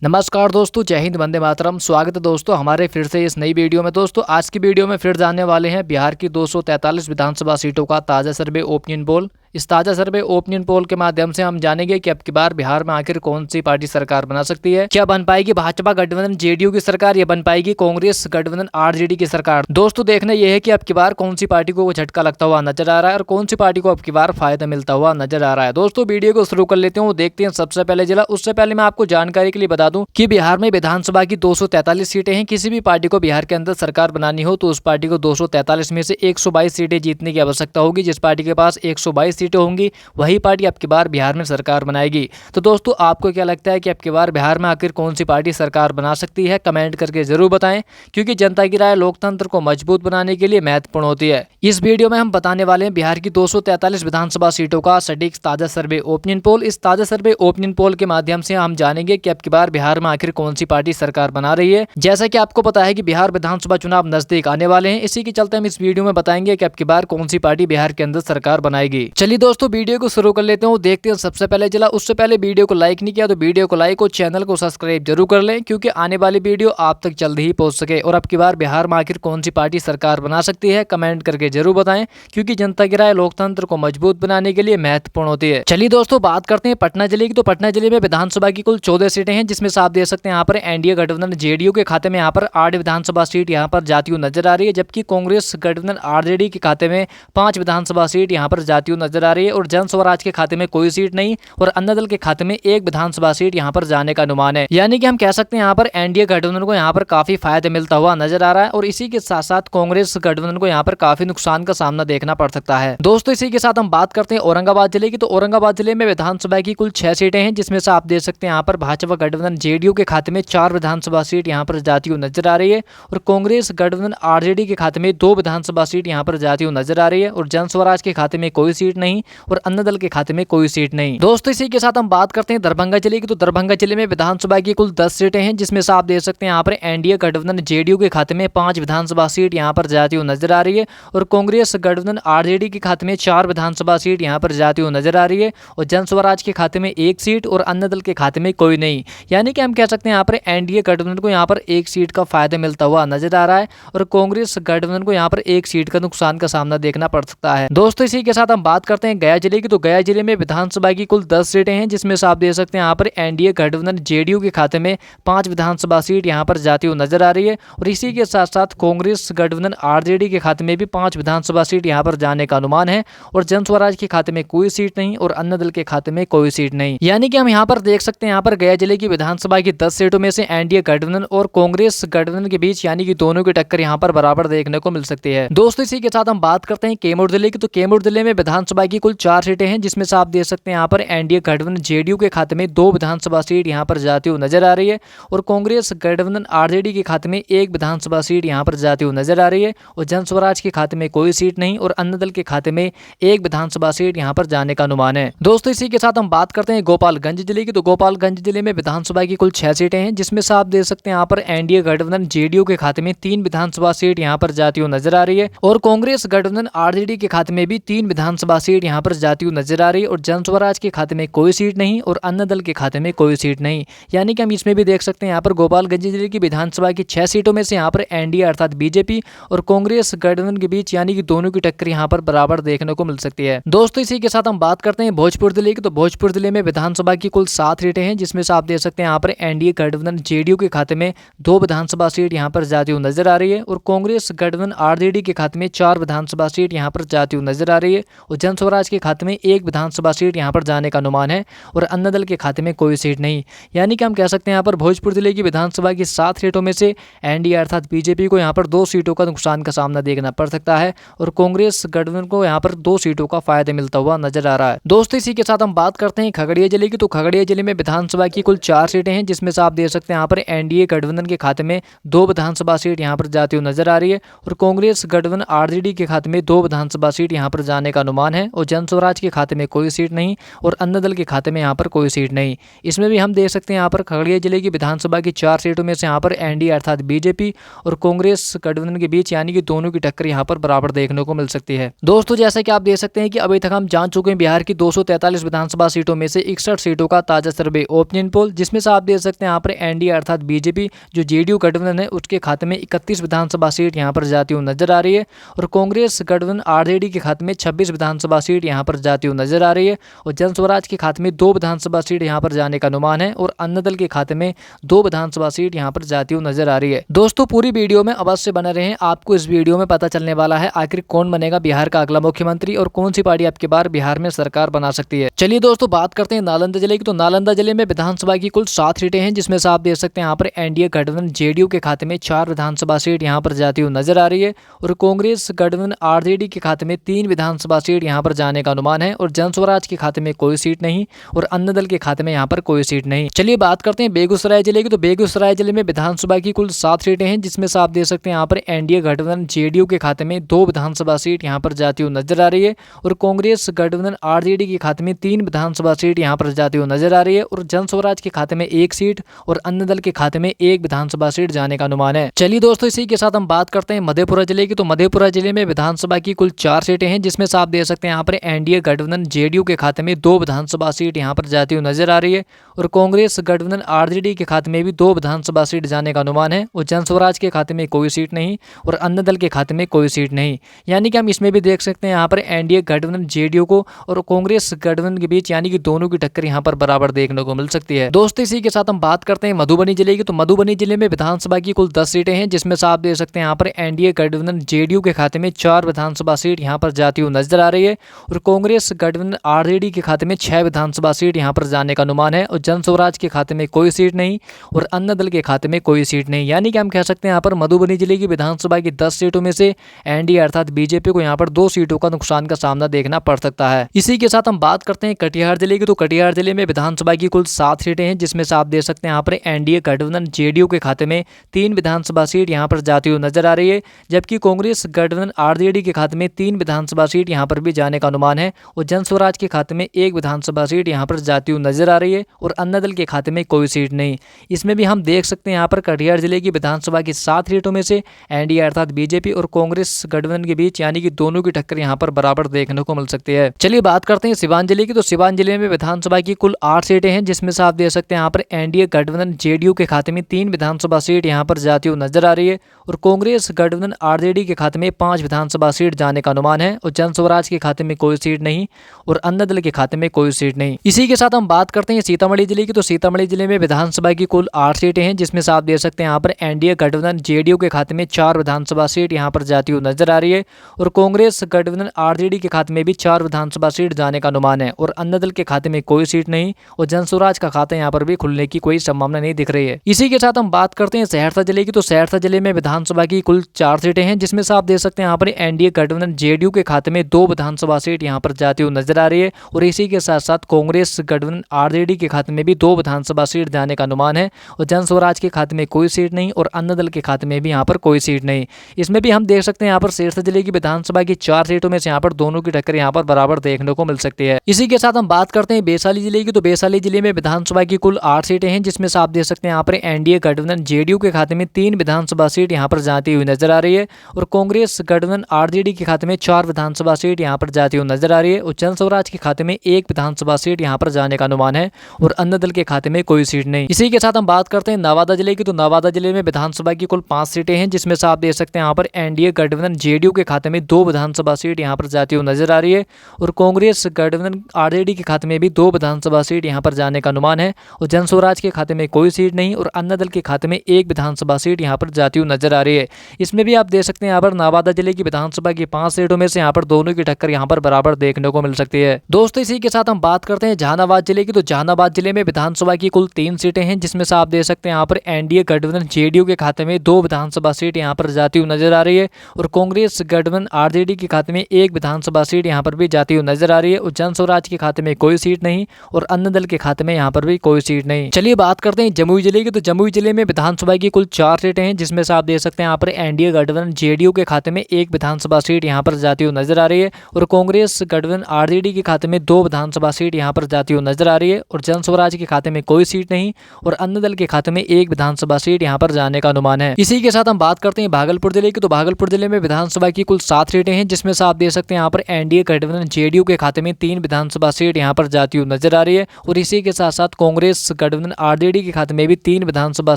नमस्कार दोस्तों, जय हिंद, वंदे मातरम। स्वागत है दोस्तों हमारे फिर से इस नई वीडियो में। दोस्तों आज की वीडियो में फिर जानने वाले हैं बिहार की 243 विधानसभा सीटों का ताज़ा सर्वे ओपिनियन पोल। इस ताज़ा सर्वे ओपिनियन पोल के माध्यम से हम जानेंगे कि अब की बार बिहार में आखिर कौन सी पार्टी सरकार बना सकती है। क्या बन पाएगी भाजपा गठबंधन जेडीयू की सरकार या बन पाएगी कांग्रेस गठबंधन आरजेडी की सरकार। दोस्तों देखना यह है कि अब की बार कौन सी पार्टी को झटका लगता हुआ नजर आ रहा है और कौन सी पार्टी को अब की बार फायदा मिलता हुआ नजर आ रहा है। दोस्तों वीडियो को शुरू कर लेते हैं, देखते हैं सबसे पहले जिला। उससे पहले मैं आपको जानकारी के लिए बता दूं कि बिहार में विधानसभा की 243 सीटें हैं। किसी भी पार्टी को बिहार के अंदर सरकार बनानी हो तो उस पार्टी को 243 में से 122 सीटें जीतने की आवश्यकता होगी। जिस पार्टी के पास 122 सीटें होंगी वही पार्टी अब की बार बिहार में सरकार बनाएगी। तो दोस्तों आपको क्या लगता है कि अब की बार बिहार में आखिर कौन सी पार्टी सरकार बना सकती है? कमेंट करके जरूर बताएं, क्योंकि जनता की राय लोकतंत्र को मजबूत बनाने के लिए महत्वपूर्ण होती है। इस वीडियो में हम बताने वाले हैं बिहार की 243 विधानसभा सीटों का सटीक ताजा सर्वे ओपिनियन पोल। इस ताजा सर्वे ओपिनियन पोल के माध्यम से हम जानेंगे कि अब की बार बिहार में आखिर कौन सी पार्टी सरकार बना रही है। जैसा कि आपको पता है कि बिहार विधानसभा चुनाव नजदीक आने वाले हैं, इसी के चलते हम इस वीडियो में बताएंगे कि अब की बार कौन सी पार्टी बिहार के अंदर सरकार बनाएगी। चलिए दोस्तों वीडियो को शुरू कर लेते हैं, देखते हैं सबसे पहले जिला। उससे पहले वीडियो को लाइक नहीं किया तो वीडियो को लाइक और चैनल को सब्सक्राइब जरूर कर लें, क्योंकि आने वाली वीडियो आप तक जल्द ही पहुंच सके। और अब की बार बिहार में आखिर कौन सी पार्टी सरकार बना सकती है कमेंट करके जरूर बताएं, क्योंकि जनता की राय लोकतंत्र को मजबूत बनाने के लिए महत्वपूर्ण होती है। चलिए दोस्तों बात करते हैं पटना जिले की। तो पटना जिले में विधानसभा की कुल 14 सीटें हैं, जिसमें से आप देख सकते हैं यहाँ पर एनडीए गठबंधन जेडीयू के खाते में यहाँ पर 8 विधानसभा सीट यहाँ पर जाती हुई नजर आ रही है, जबकि कांग्रेस गठबंधन आरजेडी के खाते में 5 विधानसभा सीट यहाँ पर जाती हुई नजर आ रही है। और जन स्वराज के खाते में कोई सीट नहीं और अन्य दल के खाते में 1 विधानसभा सीट यहाँ पर जाने का अनुमान है। यानी कि हम कह सकते हैं यहाँ पर एनडीए गठबंधन को यहाँ पर काफी फायदा मिलता हुआ नजर आ रहा है, और इसी के साथ साथ कांग्रेस गठबंधन को यहाँ पर काफी नुकसान का सामना देखना पड़ सकता है। दोस्तों इसी के साथ हम बात करते हैं औरंगाबाद जिले की। तो औरंगाबाद जिले में विधानसभा की कुल 6 सीटें हैं, जिसमें से आप देख सकते हैं यहाँ पर भाजपा गठबंधन जेडीयू के खाते में 4 विधानसभा सीट यहाँ पर जाती हुई नजर आ रही है, और कांग्रेस गठबंधन आरजेडी के खाते में 2 विधानसभा सीट यहाँ पर जाती हुई नजर आ रही है, और जन स्वराज के खाते में कोई सीट नहीं और अन्य दल के खाते में कोई सीट नहीं। दोस्तों इसी के साथ हम बात करते हैं दरभंगा जिले की। तो दरभंगा जिले में विधानसभा की कुल 10 सीटें हैं, जिसमें से आप देख सकते हैं यहाँ पर एनडीए गठबंधन जेडीयू के खाते में 5 विधानसभा सीट यहाँ पर जाती हुई नजर आ रही है, और कांग्रेस गठबंधन आरजेडी के खाते में 4 विधानसभा सीट यहाँ पर जाती हुई नजर आ रही है, और जन स्वराज के खाते में 1 सीट और अन्य दल के खाते में कोई नहीं। यानी कि हम कह सकते हैं यहाँ पर एनडीए गठबंधन को यहाँ पर 1 सीट का फायदा मिलता हुआ नजर आ रहा है, और कांग्रेस गठबंधन को यहाँ पर 1 सीट का नुकसान का सामना देखना पड़ सकता है। दोस्तों इसी के साथ हम बात करते हैं गया जिले की। तो गया जिले में विधानसभा की कुल 10 सीटें हैं, जिसमें से आप देख सकते हैं यहाँ पर एनडीए गठबंधन जेडीयू के खाते में 5 विधानसभा सीट यहाँ पर जाती हुई नजर आ रही है, और इसी के साथ साथ कांग्रेस गठबंधन आरजेडी के खाते में भी 5 विधानसभा सीट यहाँ पर जाने का अनुमान है, और जन स्वराज के खाते में कोई सीट नहीं और अन्य दल के खाते में कोई सीट नहीं। यानी कि हम यहाँ पर देख सकते हैं यहाँ पर गया जिले की विधानसभा की 10 सीटों में से एनडीए गठबंधन और कांग्रेस गठबंधन के बीच यानी कि दोनों की टक्कर यहाँ पर बराबर देखने को मिल सकती है। दोस्तों इसी के साथ हम बात करते हैं कैमूर जिले की। तो कैमूर जिले में विधानसभा की कुल 4 सीटें हैं, जिसमें से आप देख सकते हैं यहाँ पर एनडीए गठबंधन जेडीयू के खाते में 2 विधानसभा सीट यहाँ पर जाती हुई नजर आ रही है, और कांग्रेस गठबंधन आरजेडी के खाते में 1 विधानसभा सीट यहाँ पर जाती हुई नजर आ रही है, और जन स्वराज के खाते में कोई सीट नहीं और अन्य दल के खाते में 1 विधानसभा सीट यहाँ पर जाने का अनुमान है। दोस्तों इसी के साथ हम बात करते हैं गोपालगंज जिले की। तो गोपालगंज जिले में विधानसभा की कुल 6 सीटें हैं, जिसमें से आप देख सकते हैं यहाँ पर एनडीए गठबंधन जेडीयू के खाते में 3 विधानसभा सीट यहाँ पर जाती हुई नजर आ रही है, और कांग्रेस गठबंधन आरजेडी के खाते में भी 3 विधानसभा सीट यहाँ पर जाती हुई नजर आ रही है, और जन स्वराज के खाते में कोई सीट नहीं और अन्य दल के खाते में कोई सीट नहीं। यानी कि हम इसमें भी देख सकते हैं यहाँ पर गोपालगंज जिले की विधानसभा की 6 सीटों में से यहाँ पर एनडीए अर्थात बीजेपी और कांग्रेस गठबंधन के बीच यानी कि दोनों की टक्कर यहाँ पर बराबर देखने को मिल सकती है। दोस्तों इसी के साथ हम बात करते हैं भोजपुर जिले की। तो भोजपुर जिले में विधानसभा की कुल 7 सीटें हैं, जिसमें से आप देख सकते हैं यहाँ पर एनडीए गठबंधन जेडीयू के खाते में 2 विधानसभा सीट यहाँ पर जाती हुई नजर आ रही है, और कांग्रेस गठबंधन आरजेडी के खाते में 4 विधानसभा सीट यहाँ पर जाती हुई नजर आ रही है, और जन स्वराज के खाते में 1 विधानसभा सीट यहाँ पर जाने का अनुमान है, और अन्य दल के खाते में कोई सीट नहीं। यानी कि हम कह सकते हैं यहाँ पर भोजपुर जिले की विधानसभा की 7 सीटों में से एनडीए अर्थात बीजेपी को यहाँ पर 2 सीटों का नुकसान का सामना देखना पड़ सकता है, और कांग्रेस गठबंधन को यहाँ पर 2 सीटों का फायदा मिलता हुआ नजर आ रहा है। दोस्तों इसी के साथ हम बात करते हैं खगड़िया जिले की। तो खगड़िया जिले में विधानसभा की कुल 4 सीटें हैं, जिसमें से आप देख सकते हैं यहाँ पर एनडीए गठबंधन के खाते में 2 विधानसभा सीट यहाँ पर जाती हुई नजर आ रही है, और कांग्रेस गठबंधन आरजेडी के खाते में 2 विधानसभा सीट यहाँ पर जाने का अनुमान है, और जन स्वराज के खाते में कोई सीट नहीं और अन्य दल के खाते में यहाँ पर कोई सीट नहीं। इसमें भी हम देख सकते हैं यहाँ पर खगड़िया जिले की विधानसभा की 4 सीटों में से यहाँ पर एनडीए अर्थात बीजेपी और कांग्रेस गठबंधन के बीच यानी कि दोनों की टक्कर यहाँ पर बराबर देखने को मिल सकती है। दोस्तों जैसा कि आप देख सकते हैं कि अभी तक हम जान चुके हैं बिहार की 243 विधानसभा सीटों में से 61 सीटों का ताजा सर्वे ओपिनियन पोल, जिसमें से आप देख सकते हैं यहाँ पर एनडीए अर्थात बीजेपी जो जेडीयू गठबंधन है उसके खाते में 31 विधानसभा सीट यहाँ पर जाती हुई नजर आ रही है और कांग्रेस गठबंधन आरजेडी के खाते में 26 विधानसभा सीट यहाँ पर जाती हुई नजर आ रही है और जन स्वराज के खाते में 2 विधानसभा सीट यहाँ पर जाने का अनुमान है और अन्य दल के खाते में 2 विधानसभा सीट यहाँ पर जाती हुई नजर आ रही है। दोस्तों पूरी वीडियो में अवश्य बने रहें, आपको इस वीडियो में पता चलने वाला है आखिर कौन बनेगा बिहार का अगला मुख्यमंत्री और कौन सी पार्टी आपकी बार बिहार में सरकार बना सकती है। चलिए दोस्तों बात करते हैं नालंदा जिले की। तो नालंदा जिले में विधानसभा की कुल 7 सीटें हैं, जिसमें से आप देख सकते हैं यहाँ पर एनडीए गठबंधन जेडीयू के खाते में 4 विधानसभा सीट यहाँ पर जाती हुई नजर आ रही है और कांग्रेस गठबंधन आरजेडी के खाते में 3 विधानसभा सीट यहाँ पर जाने का अनुमान है और जन स्वराज के खाते में कोई सीट नहीं और अन्य दल के खाते में यहाँ पर कोई सीट नहीं। चलिए बात करते हैं बेगूसराय जिले की। तो बेगूसराय जिले में विधानसभा की कुल 7 सीटें हैं, जिसमें से आप देख सकते हैं यहाँ पर एनडीए गठबंधन जेडीयू के खाते में 2 विधानसभा सीट यहाँ पर जाती हुई नजर आ रही है और कांग्रेस गठबंधन आरजेडी के खाते में 3 विधानसभा सीट यहाँ पर जाती हुई नजर आ रही है और जन स्वराज के खाते में 1 सीट और अन्य दल के खाते में 1 विधानसभा सीट जाने का अनुमान है। चलिए दोस्तों इसी के साथ हम बात करते हैं मधेपुरा जिले की। तो मधेपुरा जिले में विधानसभा की कुल 4 सीटें हैं, जिसमें से आप देख सकते हैं यहाँ पर एनडीए गठबंधन जेडीयू के खाते में 2 विधानसभा सीट यहाँ पर जाती हुई नजर आ रही है और कांग्रेस गठबंधन आरजेडी के खाते में भी 2 विधानसभा सीट जाने का अनुमान है और जन स्वराज के खाते में कोई सीट नहीं और अन्य दल के खाते में कोई सीट नहीं। यानी कि हम इसमें भी देख सकते हैं यहाँ पर एनडीए गठबंधन जेडीयू को और कांग्रेस गठबंधन के बीच यानी कि दोनों की टक्कर यहाँ पर बराबर देखने को मिल सकती है। दोस्तों इसी के साथ हम बात करते हैं मधुबनी जिले की। तो मधुबनी जिले में विधानसभा की कुल 10 सीटें हैं, जिसमें से आप देख सकते हैं यहाँ पर एनडीए गठबंधन जेडीयू के खाते में 4 विधानसभा सीट यहाँ पर जाती हुई नजर आ रही है और कांग्रेस गठबंधन आरजेडी के खाते में 6 विधानसभा सीट यहाँ पर जाने का अनुमान है और जन स्वराज के खाते में कोई सीट नहीं और अन्य दल के खाते में कोई सीट नहीं। यानी कि हम कह सकते हैं यहाँ पर मधुबनी जिले की विधानसभा की 10 सीटों में से एनडीए अर्थात बीजेपी को यहाँ पर 2 सीटों का नुकसान का सामना देखना पड़ सकता है। इसी के साथ हम बात करते हैं कटिहार जिले की। तो कटिहार जिले में विधानसभा की कुल 7 सीटें हैं, जिसमें से आप देख सकते हैं यहाँ पर एनडीए गठबंधन जेडीयू के खाते में 3 विधानसभा सीट यहाँ पर जाती हुई नजर आ रही है, जबकि कांग्रेस गठबंधन आरजेडी के खाते में 3 विधानसभा सीट यहाँ पर भी जाने का अनुमान है और जन स्वराज के खाते में 1 विधानसभा सीट यहाँ पर जाती हुई नजर आ रही है और अन्य दल के खाते में कोई सीट नहीं। इसमें भी हम देख सकते हैं यहाँ पर कटिहार जिले की विधानसभा की 7 सीटों में से एनडीए अर्थात बीजेपी और कांग्रेस गठबंधन के बीच यानी कि दोनों की टक्कर यहाँ पर बराबर देखने को मिल सकती है। चलिए बात करते हैं सिवान जिले की। तो सिवान जिले में विधानसभा की कुल 8 सीटें हैं, जिसमें से आप देख सकते हैं यहाँ पर एनडीए गठबंधन जेडीयू के खाते में 3 विधानसभा सीट यहाँ पर जाती हुई नजर आ रही है और कांग्रेस गठबंधन आरजेडी के खाते में 5 विधानसभा सीट जाने का अनुमान है और जन स्वराज के खाते में कोई सीट नहीं और अन्य दल के खाते में कोई सीट नहीं। इसी के साथ हम बात करते हैं सीतामढ़ी जिले की। तो सीतामढ़ी जिले में विधानसभा की कुल 8 सीटें हैं, जिसमें से आप देख सकते हैं यहाँ पर एनडीए गठबंधन जेडीयू के खाते में 4 विधानसभा सीट यहाँ पर जाती हुई नजर आ रही है और कांग्रेस गठबंधन आरजेडी के खाते में भी 4 विधानसभा सीट जाने का अनुमान है और अन्य दल के खाते में कोई सीट नहीं और जन स्वराज का खाता यहाँ पर भी खुलने की कोई संभावना नहीं दिख रही है। इसी के साथ हम बात करते हैं सहरसा जिले की। तो सहरसा जिले में विधानसभा की कुल 4 सीटें हैं, जिसमें से आप देख सकते हैं यहाँ पर एनडीए गठबंधन जेडीयू के खाते में 2 विधानसभा सीट यहाँ पर जाती हुई नजर आ रही है और इसी के साथ साथ कांग्रेस गठबंधन आरजेडी के खाते में भी 2 विधानसभा सीट जाने का अनुमान है और जन स्वराज के खाते में कोई सीट नहीं और अन्य दल के खाते में भी यहाँ पर कोई सीट नहीं। इसमें भी हम देख सकते हैं यहाँ पर सिरसा जिले की विधानसभा की 4 सीटों में से यहाँ पर दोनों की टक्कर यहाँ पर बराबर देखने को मिल सकती है। इसी के साथ हम बात करते हैं वैशाली जिले की। तो वैशाली जिले में विधानसभा की कुल 8 सीटें हैं, जिसमें से आप देख सकते हैं यहाँ पर एनडीए गठबंधन जेडीयू के खाते में 3 विधानसभा सीट यहाँ पर जाती हुई नजर आ रही है और कांग्रेस गठबंधन आरजेडी के खाते में 4 विधानसभा सीट यहाँ पर जाती हुई नजर आ रही है और जन स्वराज के खाते में 1 विधानसभा सीट यहाँ पर जाने का अनुमान है और अन्य दल के खाते में कोई सीट नहीं। इसी के साथ हम बात करते हैं नवादा जिले की। तो नवादा जिले में विधानसभा की कुल 5 सीटें हैं, जिसमें से आप देख सकते हैं यहाँ पर एनडीए गठबंधन जेडीयू के खाते में 2 विधानसभा सीट यहाँ पर जाती हुई नजर आ रही है और कांग्रेस गठबंधन आरजेडी के खाते में भी 2 विधानसभा सीट यहाँ पर जाने का अनुमान है और जन स्वराज के खाते में कोई सीट नहीं और अन्य दल के खाते में 1 विधानसभा सीट यहाँ पर जाती हुई नजर आ रही है। इसमें भी आप देख सकते हैं यहाँ पर नवादा जिले की विधानसभा की 5 सीटों में से यहाँ पर दोनों की टक्कर यहाँ पर बराबर देखने को मिल सकती है। दोस्तों इसी के साथ हम बात करते हैं जहानाबाद जिले की। तो जहानाबाद जिले में विधानसभा की कुल 3 सीटें हैं, जिसमें से आप देख सकते हैं यहाँ पर एनडीए गठबंधन जेडीयू के खाते में 2 विधानसभा सीट यहाँ पर जाती हुई नजर आ रही है और कांग्रेस गठबंधन आरजेडी के खाते में 1 विधानसभा सीट यहाँ पर भी जाती हुई नजर आ रही है और जन स्वराज के खाते में कोई सीट नहीं और अन्य दल के खाते में यहाँ पर भी कोई सीट नहीं। चलिए बात करते हैं जमुई जिले की। तो जमुई जिले में विधानसभा की कुल 4 सीटें हैं, जिसमें से आप देख सकते हैं यहाँ पर एनडीए गठबंधन जेडीयू के खाते में 1 विधानसभा सीट यहाँ पर जाती हुई नजर आ रही है और कांग्रेस गठबंधन आरजेडी के खाते में 2 विधानसभा सीट यहाँ पर जाती हुई नजर आ रही है और जन स्वराज के खाते में कोई सीट नहीं और अन्य दल के खाते में 1 विधानसभा सीट यहाँ पर जाने का अनुमान है। इसी के साथ हम बात करते हैं भागलपुर जिले की। तो भागलपुर जिले में विधानसभा की कुल 7 सीटें हैं, जिसमें से आप देख सकते हैं यहाँ पर एनडीए गठबंधन जेडीयू के खाते में 3 विधानसभा सीट यहाँ पर जाती हुई नजर आ रही है और इसी के साथ साथ कांग्रेस गठबंधन आरजेडी के खाते में भी 3 विधानसभा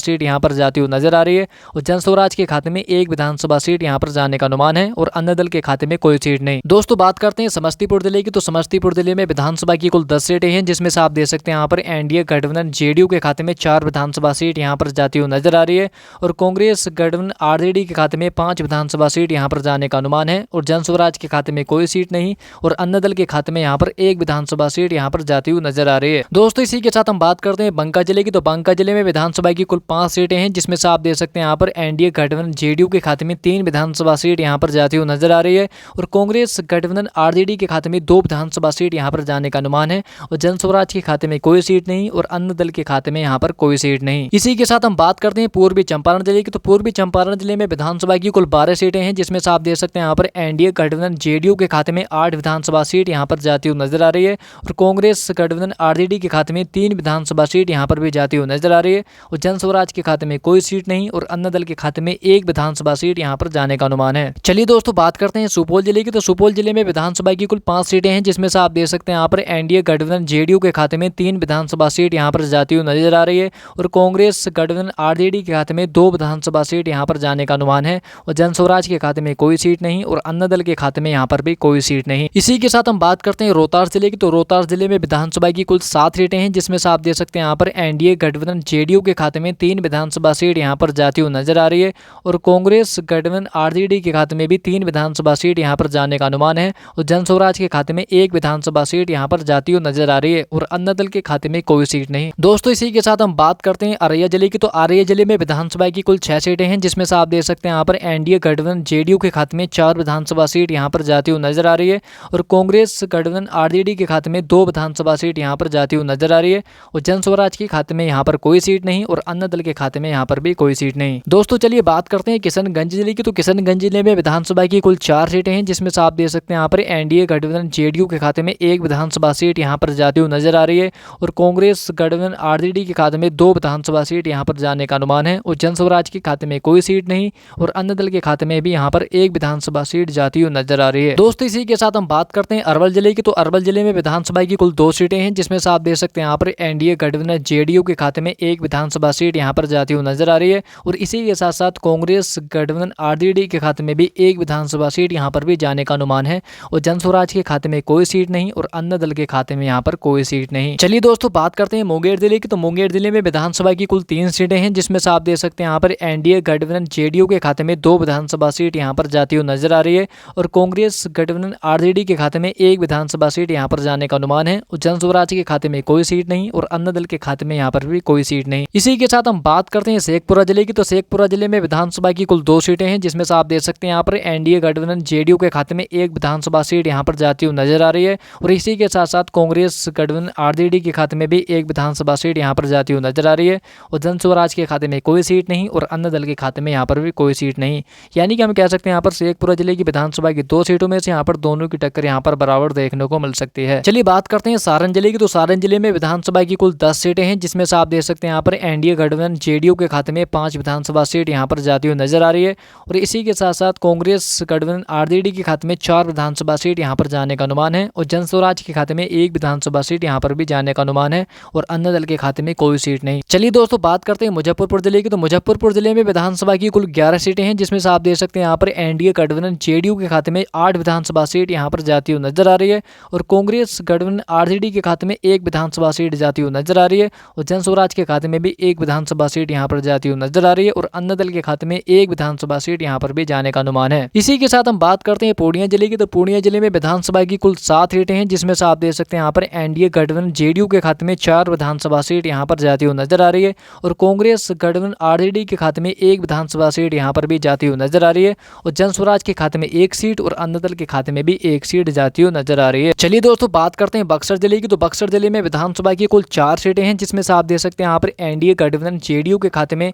सीट यहाँ पर जाती हुई नजर आ रही है और जन स्वराज के खाते में 1 विधानसभा सीट यहाँ पर जाने का अनुमान है और अन्य दल के खाते में कोई सीट नहीं। दोस्तों बात करते हैं समस्तीपुर जिले की। तो समस्तीपुर जिले में विधानसभा की कुल 10 सीटें हैं, जिसमें से आप देख सकते हैं यहाँ पर एनडीए गठबंधन जेडीयू के खाते में 4 विधानसभा सीट यहाँ पर जाती हुई नजर आ रही है और कांग्रेस गठबंधन आरजेडी के खाते में 5 विधानसभा सीट यहाँ पर जाने का अनुमान है और जन स्वराज के खाते में कोई सीट नहीं और अन्य दल के खाते में यहाँ पर 1 विधानसभा सीट यहाँ पर जाती हुई नजर आ रही है। दोस्तों इसी के साथ हम बात करते हैं बांका जिले की। तो बांका जिले में विधानसभा की कुल 5 सीटें हैं, जिसमें से आप देख सकते हैं यहाँ पर एनडीए गठबंधन जेडीयू के खाते में 3 विधानसभा सीट यहाँ पर जाती हुई नजर आ रही है और कांग्रेस गठबंधन आरजेडी के खाते में 2 विधानसभा सीट यहाँ पर जाने का अनुमान है और जन स्वराज के खाते में कोई सीट नहीं और अन्य दल के खाते में यहाँ पर कोई सीट नहीं। इसी के साथ हम बात करते हैं पूर्वी चंपारण जिले की। तो पूर्वी चंपारण जिले में विधानसभा की कुल 12 सीटें हैं, जिसमें से आप देख सकते हैं यहाँ पर एनडीए गठबंधन जेडीयू के खाते में 8 विधानसभा सीट यहाँ पर जाती हुई नजर आ रही है और कांग्रेस गठबंधन आरजेडी के खाते में 3 विधानसभा सीट यहाँ पर भी जाती हुई नजर आ रही है और जन स्वराज के खाते में कोई सीट नहीं और अन्य दल के खाते में 1 विधानसभा सीट यहाँ पर जाने का अनुमान है। चलिए दोस्तों बात करते हैं सुपौल जिले की। तो सुपौल जिले में विधानसभा की कुल 5 सीटें हैं, जिसमें से आप देख सकते हैं यहाँ पर एनडीए गठबंधन जेडीयू के खाते में 3 विधानसभा सीट यहाँ पर जाती हुई नजर आ रही है और कांग्रेस गठबंधन आरजेडी के खाते में 2 विधानसभा सीट यहाँ पर जाने का अनुमान है और जन स्वराज के खाते में कोई सीट नहीं और अन्य दल के खाते में यहाँ पर भी कोई सीट नहीं। इसी के साथ हम बात करते हैं रोहतास जिले की। तो रोहतास जिले में विधानसभा की कुल 7 सीटें हैं, जिसमें से आप देख सकते हैं यहाँ पर एनडीए गठबंधन जेडीयू के खाते में 3 विधानसभा सीट यहाँ पर जाती हुई नजर आ रही है और कांग्रेस गठबंधन आरजेडी के खाते में भी 3 विधानसभा सीट यहाँ पर जाने का अनुमान है और जन स्वराज के खाते में 1 विधानसभा सीट यहाँ पर जाती हुई नजर आ रही है और अन्य दल के खाते में कोई सीट नहीं। दोस्तों इसी के साथ हम बात करते हैं औरैया जिले की। तो औरैया जिले में विधानसभा की कुल 6 सीटें हैं, जिसमें से आप देख सकते हैं यहाँ पर एनडीए गठबंधन जेडीयू के खाते में 4 विधानसभा सीट यहाँ पर जाती हुई नजर आ रही है और कांग्रेस गठबंधन आरजेडी के खाते में 2 विधानसभा सीट यहाँ पर जाती हुई नजर आ रही है और जन स्वराज के खाते में यहाँ पर कोई सीट नहीं और अन्य दल के खाते में यहाँ पर भी कोई सीट नहीं। दोस्तों चलिए बात करते हैं किशनगंज जिले की। तो किशनगंज जिले में विधानसभा की कुल 4 सीटें हैं, जिसमें से आप देख सकते हैं यहाँ पर एनडीए गठबंधन जेडीयू के खाते में 1 विधानसभा सीट यहाँ पर जाती हुई नजर आ रही है और कांग्रेस गठबंधन आरजेडी के खाते में 2 विधानसभा सीट यहाँ पर जाने का अनुमान है और जन स्वराज के खाते में कोई सीट नहीं और अन्य दल के खाते में भी यहाँ पर 1 विधानसभा सीट जाती हुई नजर आ रही है। दोस्तों इसी के साथ हम बात करते हैं अरवल जिले की। तो अरवल जिले में विधानसभा की कुल 2 सीटें हैं, जिसमें से आप देख सकते हैं यहाँ पर एनडीए गठबंधन जेडीयू के खाते में 1 विधानसभा सीट यहाँ पर जाती हुई नजर आ रही है और इसी के साथ साथ कांग्रेस गठबंधन आरजेडी के खाते में भी 1 विधानसभा सीट यहाँ पर भी जाने का अनुमान है और जन स्वराज के खाते में कोई सीट नहीं और अन्य दल के खाते में यहाँ पर कोई सीट नहीं। चलिए दोस्तों बात करते हैं मुंगेर जिले की। तो मुंगेर जिले में विधानसभा की कुल 3 सीटें हैं, जिसमें से आप देख सकते हैं यहाँ पर एनडीए गठबंधन जेडीयू के खाते में 2 विधानसभा सीट यहाँ पर जाती हुई नजर आ रही है और कांग्रेस गठबंधन आरजेडी के खाते में 1 विधानसभा सीट यहाँ पर जाने का अनुमान है और जन स्वराज के खाते में कोई सीट नहीं और अन्य दल के खाते में यहाँ पर भी कोई सीट नहीं। इसी के साथ हम बात करते हैं शेखपुरा जिले की। तो शेखपुरा जिले में विधानसभा की कुल 2 सीटें हैं, जिसमें से आप देख सकते हैं यहाँ पर एनडीए गठबंधन जेडीयू के खाते में 1 विधानसभा सीट यहाँ पर जाती हुई नजर आ रही है और इसी के साथ साथ कांग्रेस गठबंधन आरजेडी के खाते में भी 1 विधानसभा सीट यहाँ पर जाती हुई नजर आ रही है और जन स्वराज के खाते में कोई सीट नहीं और अन्य दल के खाते में यहाँ पर भी कोई सीट नहीं। यानी कि हम कह सकते हैं यहाँ पर शेखपुरा जिले की विधानसभा की 2 सीटों में से यहाँ पर दोनों की टक्कर यहाँ पर बराबर देखने को मिल सकती है। चलिए बात करते हैं सारण जिले की। तो सारण जिले में विधानसभा की कुल 10 सीटें हैं, जिसमें से आप देख सकते हैं यहाँ पर एनडीए गठबंधन जेडीयू के खाते में 5 विधानसभा सीट यहाँ पर जाती हुई नजर आ रही है और इसी के साथ साथ कांग्रेस गठबंधन आरजेडी के खाते में 4 विधानसभा सीट यहाँ पर जाने का अनुमान है और जन स्वराज के खाते में 1 विधानसभा सीट यहाँ पर भी जाने का अनुमान है और अन्य दल के खाते में कोई सीट नहीं। चलिए दोस्तों बात करते हैं मुजफ्फरपुर जिले की। तो मुजफ्फरपुर जिले में विधानसभा की कुल 11 सीटें हैं, जिसमें से आप देख सकते हैं यहाँ पर एनडीए गठबंधन जेडीयू के खाते में 8 विधानसभा सीट यहाँ पर जाती हुई नजर आ रही है और कांग्रेस गठबंधन आरजेडी के खाते में 1 विधानसभा सीट जाती हुई नजर आ रही है और जन स्वराज के खाते में भी 1 विधानसभा सीट यहाँ पर जाती हुई नजर आ रही है और अन्य दल के खाते में 1 विधानसभा सीट यहाँ पर भी जाने का अनुमान है। इसी के साथ हम बात करते हैं पूर्णिया जिले की। तो पूर्णिया जिले में विधानसभा की कुल 7 सीटें हैं, जिसमें से आप देख सकते हैं यहाँ पर एनडीए गठबंधन जेडीयू के खाते में 4 विधानसभा सीट यहाँ पर जाती हुई नजर आ रही है और कांग्रेस गठबंधन आरजेडी के खाते में 1 विधानसभा सीट यहाँ पर भी जाती हुई नजर आ रही है और जन स्वराज के खाते में 1 सीट और अन्य दल के खाते में भी 1 सीट जाती हुई नजर आ रही है। चलिए दोस्तों बात करते हैं बक्सर जिले की। तो बक्सर जिले में विधानसभा की कुल 4 सीटें हैं, जिसमें से आप देख सकते हैं यहाँ पर एनडीए गठबंधन जेडीयू के खाते में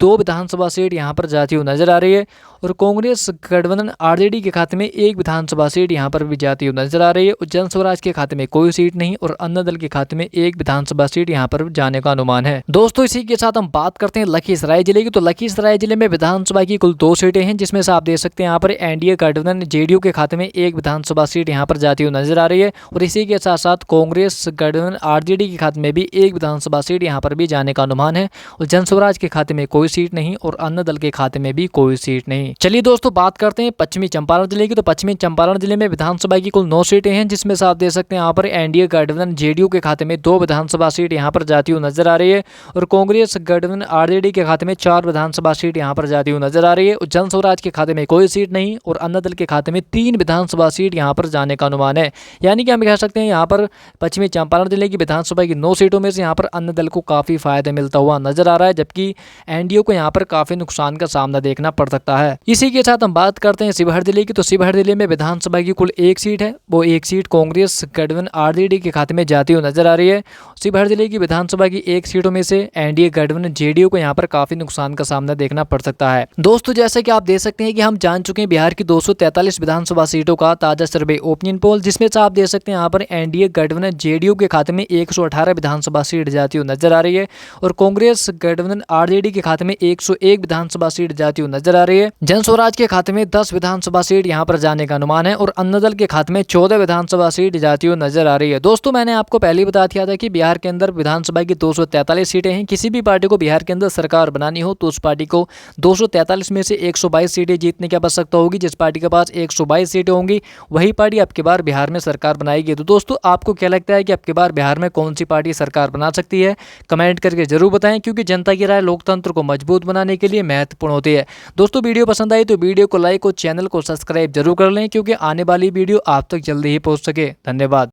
2 विधानसभा सीट यहाँ पर जाती हुई नजर आ रही है और कांग्रेस गठबंधन आरजेडी के खाते में 1 विधानसभा सीट यहाँ पर भी जाती हुई नजर आ रही है। जन स्वराज के खाते में कोई सीट नहीं और अन्ना दल के खाते में एक विधानसभा सीट यहाँ पर जाने का अनुमान है। दोस्तों इसी के साथ हम बात करते हैं लखीसराय जिले की। तो लखीसराय जिले में विधानसभा की कुल 2 सीटें हैं, जिसमें से आप देख सकते हैं यहाँ पर एनडीए गठबंधन जेडीयू के खाते में एक विधानसभा सीट यहाँ पर जाती हुई नजर आ रही है और इसी के साथ साथ कांग्रेस गठबंधन आरजेडी के खाते में भी एक विधानसभा सीट यहाँ पर भी जाने का अनुमान है और जन स्वराज के खाते में कोई सीट नहीं और अन्ना दल के खाते में भी कोई सीट नहीं। चलिए दोस्तों बात करते हैं पश्चिमी चंपारण जिले की। तो पश्चिमी चंपारण जिले में विधानसभा की कुल 9 सीटें हैं, जिसमें से आप देख सकते हैं यहाँ पर एनडीए गठबंधन जेडीयू के खाते में 2 विधानसभा सीट यहाँ पर जाती हुई नजर आ रही है और कांग्रेस गठबंधन आरजेडी के खाते में 4 विधानसभा सीट यहाँ पर जाती हुई नजर आ रही है और जन स्वराज के खाते में कोई सीट नहीं और अन्ना दल के खाते में 3 विधानसभा सीट यहाँ पर जाने का अनुमान है। यानी कि हम कह सकते हैं यहाँ पर पश्चिमी चंपारण जिले की विधानसभा की 9 सीटों में से यहाँ पर अन्ना दल को काफी फायदा मिलता हुआ नजर आ रहा है, जबकि एनडीए को यहाँ पर काफी नुकसान का सामना देखना पड़ सकता है। इसी के साथ हम बात करते हैं शिवहर जिले की। तो शिवहर जिले में विधानसभा की कुल 1 सीट है, वो 1 सीट कांग्रेस गठबंधन आरजेडी के खाते में जाती हुई नजर आ रही है। शिवहर जिले की विधानसभा की 1 सीटों में से एनडीए गठबंधन जेडीयू को यहाँ पर काफी नुकसान का सामना देखना पड़ सकता है। दोस्तों जैसे कि आप देख सकते हैं कि हम जान चुके हैं बिहार की 243 विधानसभा सीटों का ताजा सर्वे ओपिनियन पोल, जिसमें से आप देख सकते हैं यहाँ पर एनडीए गठबंधन जेडीयू के खाते में 118 विधानसभा सीट जाती हुई नजर आ रही है और कांग्रेस गठबंधन आरजेडी के खाते में 101 विधानसभा सीट जाती हुई नजर आ रही है। जन स्वराज के खाते में 10 विधानसभा सीट यहाँ पर जाने का अनुमान है और अन्ना दल के खाते में 14 विधानसभा सीट जाती हुई नजर आ रही है। दोस्तों मैंने आपको पहले ही बता दिया था कि बिहार के अंदर विधानसभा की 243 सीटें हैं। किसी भी पार्टी को बिहार के अंदर सरकार बनानी हो तो उस पार्टी को 243 में से 122 सीटें जीतने की आवश्यकता होगी। जिस पार्टी के पास 122 सीटें होंगी वही पार्टी अब की बार बिहार में सरकार बनाएगी। तो दोस्तों आपको क्या लगता है कि अब की बार बिहार में कौन सी पार्टी सरकार बना सकती है? कमेंट करके जरूर बताएं, क्योंकि जनता की राय लोकतंत्र को मजबूत बनाने के लिए महत्वपूर्ण होती है। दोस्तों वीडियो पसंद आई तो वीडियो को लाइक और चैनल को सब्सक्राइब जरूर कर लें, क्योंकि आने वाली वीडियो आप तक जल्दी ही पहुंच सके। धन्यवाद।